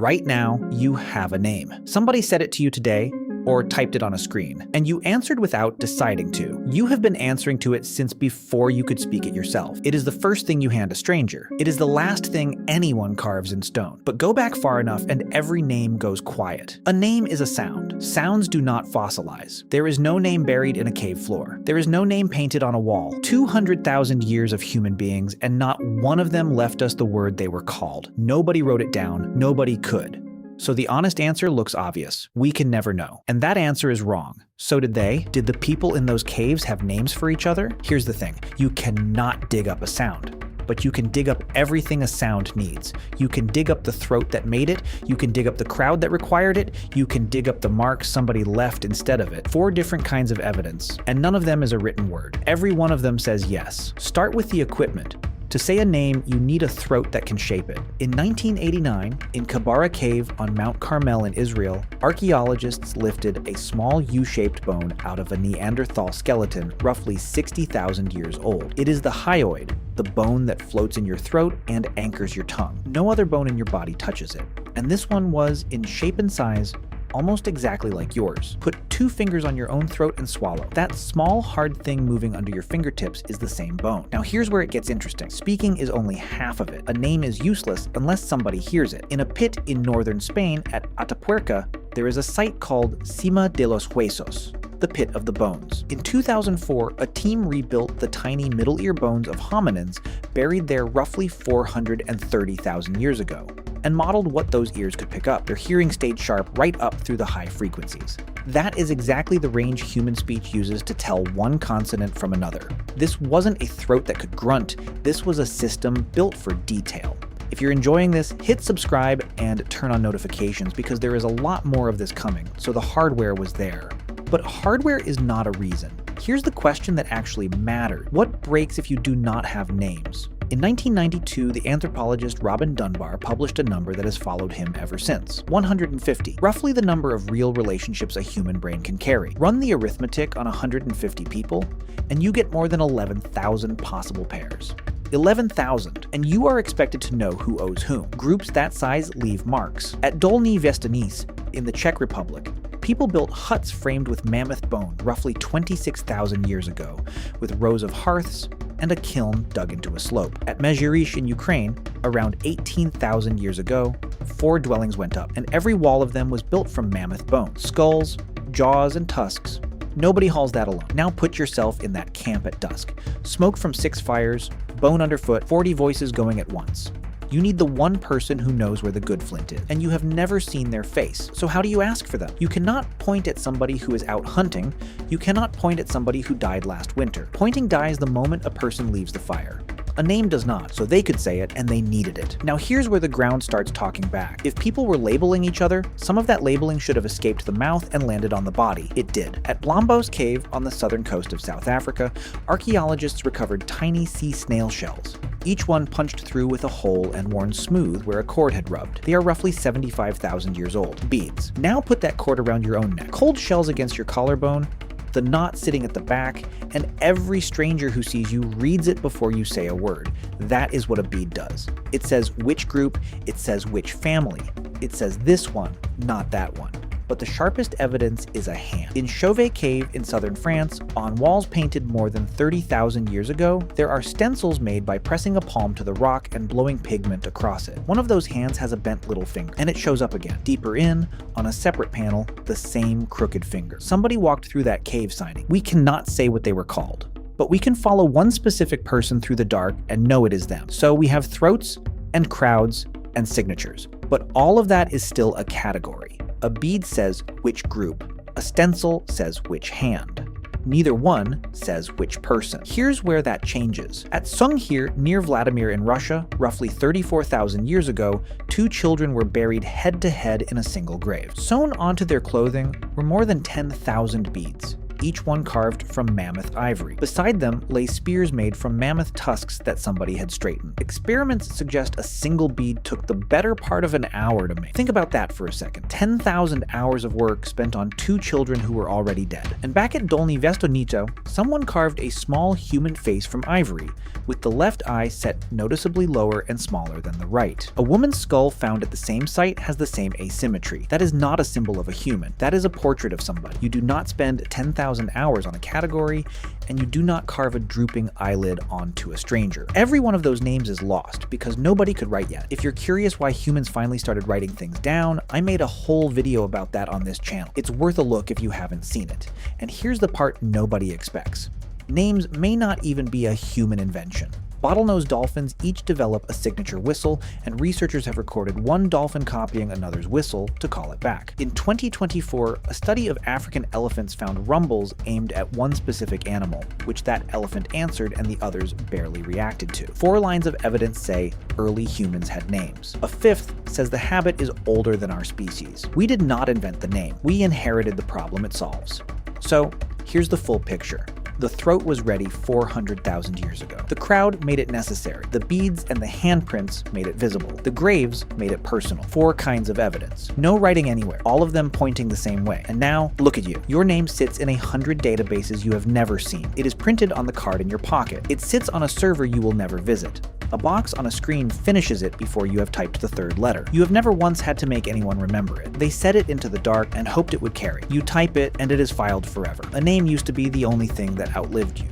Right now, you have a name. Somebody said it to you today, or typed it on a screen, and you answered without deciding to. You have been answering to it since before you could speak it yourself. It is the first thing you hand a stranger. It is the last thing anyone carves in stone. But go back far enough and every name goes quiet. A name is a sound. Sounds do not fossilize. There is no name buried in a cave floor. There is no name painted on a wall. 200,000 years of human beings, and not one of them left us the word they were called. Nobody wrote it down. Nobody could. So the honest answer looks obvious. We can never know. And that answer is wrong. So did they? Did the people in those caves have names for each other? Here's the thing. You cannot dig up a sound. But you can dig up everything a sound needs. You can dig up the throat that made it. You can dig up the crowd that required it. You can dig up the mark somebody left instead of it. 4 different kinds of evidence. And none of them is a written word. Every one of them says yes. Start with the equipment. To say a name, you need a throat that can shape it. In 1989, in Kebara cave on Mount Carmel in Israel, archaeologists lifted a small U-shaped bone out of a Neanderthal skeleton roughly 60,000 years old. It is the hyoid, the bone that floats in your throat and anchors your tongue. No other bone in your body touches it. And this one was, in shape and size, almost exactly like yours. Put 2 fingers on your own throat and swallow. That small, hard thing moving under your fingertips is the same bone. Now here's where it gets interesting. Speaking is only half of it. A name is useless unless somebody hears it. In a pit in northern Spain at Atapuerca, there is a site called Cima de los Huesos, the pit of the bones. In 2004, a team rebuilt the tiny middle ear bones of hominins buried there roughly 430,000 years ago, and modeled what those ears could pick up. Their hearing stayed sharp right up through the high frequencies. That is exactly the range human speech uses to tell one consonant from another. This wasn't a throat that could grunt, this was a system built for detail. If you're enjoying this, hit subscribe and turn on notifications because there is a lot more of this coming, so the hardware was there. But hardware is not a reason. Here's the question that actually mattered. What breaks if you do not have names? In 1992, the anthropologist Robin Dunbar published a number that has followed him ever since. 150, roughly the number of real relationships a human brain can carry. Run the arithmetic on 150 people, and you get more than 11,000 possible pairs. 11,000, and you are expected to know who owes whom. Groups that size leave marks. At Dolní Věstonice, in the Czech Republic, people built huts framed with mammoth bone roughly 26,000 years ago, with rows of hearths and a kiln dug into a slope. At Mezhirish in Ukraine, around 18,000 years ago, 4 dwellings went up, and every wall of them was built from mammoth bone. Skulls, jaws, and tusks. Nobody hauls that alone. Now put yourself in that camp at dusk. Smoke from 6 fires, bone underfoot, 40 voices going at once. You need the one person who knows where the good flint is, and you have never seen their face. So how do you ask for them? You cannot point at somebody who is out hunting. You cannot point at somebody who died last winter. Pointing dies the moment a person leaves the fire. A name does not, so they could say it, and they needed it. Now here's where the ground starts talking back. If people were labeling each other, some of that labeling should have escaped the mouth and landed on the body. It did. At Blombos Cave on the southern coast of South Africa, archaeologists recovered tiny sea snail shells, each one punched through with a hole and worn smooth where a cord had rubbed. They are roughly 75,000 years old. Beads. Now put that cord around your own neck. Cold shells against your collarbone, the knot sitting at the back, and every stranger who sees you reads it before you say a word. That is what a bead does. It says which group, it says which family. It says this one, not that one. But the sharpest evidence is a hand. In Chauvet cave in southern France, on walls painted more than 30,000 years ago, there are stencils made by pressing a palm to the rock and blowing pigment across it. One of those hands has a bent little finger, and it shows up again. Deeper in, on a separate panel, the same crooked finger. Somebody walked through that cave signing. We cannot say what they were called, but we can follow one specific person through the dark and know it is them. So we have throats and crowds and signatures, but all of that is still a category. A bead says which group, a stencil says which hand. Neither one says which person. Here's where that changes. At Sunghir, near Vladimir in Russia, roughly 34,000 years ago, 2 children were buried head to head in a single grave. Sewn onto their clothing were more than 10,000 beads. each one carved from mammoth ivory. Beside them lay spears made from mammoth tusks that somebody had straightened. Experiments suggest a single bead took the better part of an hour to make. Think about that for a second. 10,000 hours of work spent on 2 children who were already dead. And back at Dolní Věstonice, someone carved a small human face from ivory, with the left eye set noticeably lower and smaller than the right. A woman's skull found at the same site has the same asymmetry. That is not a symbol of a human. That is a portrait of somebody. You do not spend 10,000 hours on a category, and you do not carve a drooping eyelid onto a stranger. Every one of those names is lost because nobody could write yet. If you're curious why humans finally started writing things down, I made a whole video about that on this channel. It's worth a look if you haven't seen it. And here's the part nobody expects. Names may not even be a human invention. Bottlenose dolphins each develop a signature whistle, and researchers have recorded one dolphin copying another's whistle to call it back. In 2024, a study of African elephants found rumbles aimed at one specific animal, which that elephant answered and the others barely reacted to. 4 lines of evidence say early humans had names. A 5th says the habit is older than our species. We did not invent the name. We inherited the problem it solves. So here's the full picture. The throat was ready 400,000 years ago. The crowd made it necessary. The beads and the handprints made it visible. The graves made it personal. 4 kinds of evidence. No writing anywhere, all of them pointing the same way. And now, look at you. Your name sits in 100 databases you have never seen. It is printed on the card in your pocket. It sits on a server you will never visit. A box on a screen finishes it before you have typed the 3rd letter. You have never once had to make anyone remember it. They set it into the dark and hoped it would carry. You type it and it is filed forever. A name used to be the only thing that outlived you.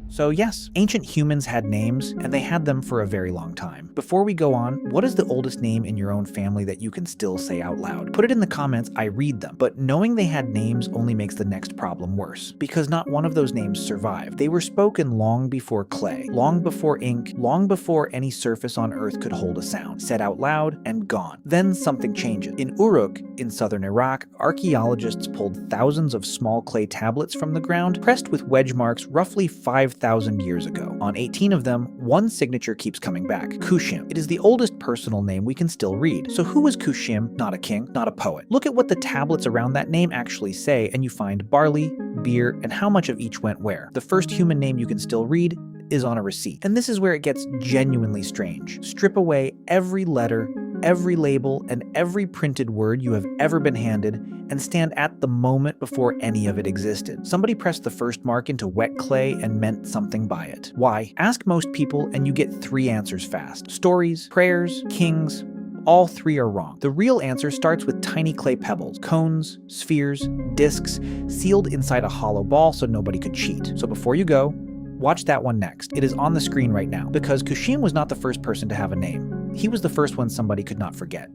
So yes, ancient humans had names, and they had them for a very long time. Before we go on, what is the oldest name in your own family that you can still say out loud? Put it in the comments, I read them. But knowing they had names only makes the next problem worse, because not one of those names survived. They were spoken long before clay, long before ink, long before any surface on Earth could hold a sound. Said out loud and gone. Then something changes. In Uruk, in southern Iraq, archaeologists pulled thousands of small clay tablets from the ground, pressed with wedge marks roughly 5,000 years ago. On 18 of them, one signature keeps coming back, Kushim. It is the oldest personal name we can still read. So who was Kushim? Not a king, not a poet. Look at what the tablets around that name actually say, and you find barley, beer, and how much of each went where. The first human name you can still read is on a receipt. And this is where it gets genuinely strange. Strip away every letter, every label, and every printed word you have ever been handed, and stand at the moment before any of it existed. Somebody pressed the first mark into wet clay and meant something by it. Why? Ask most people and you get 3 answers fast. Stories, prayers, kings, all 3 are wrong. The real answer starts with tiny clay pebbles, cones, spheres, discs, sealed inside a hollow ball so nobody could cheat. So before you go, watch that one next. It is on the screen right now, because Kushim was not the first person to have a name. He was the first one somebody could not forget.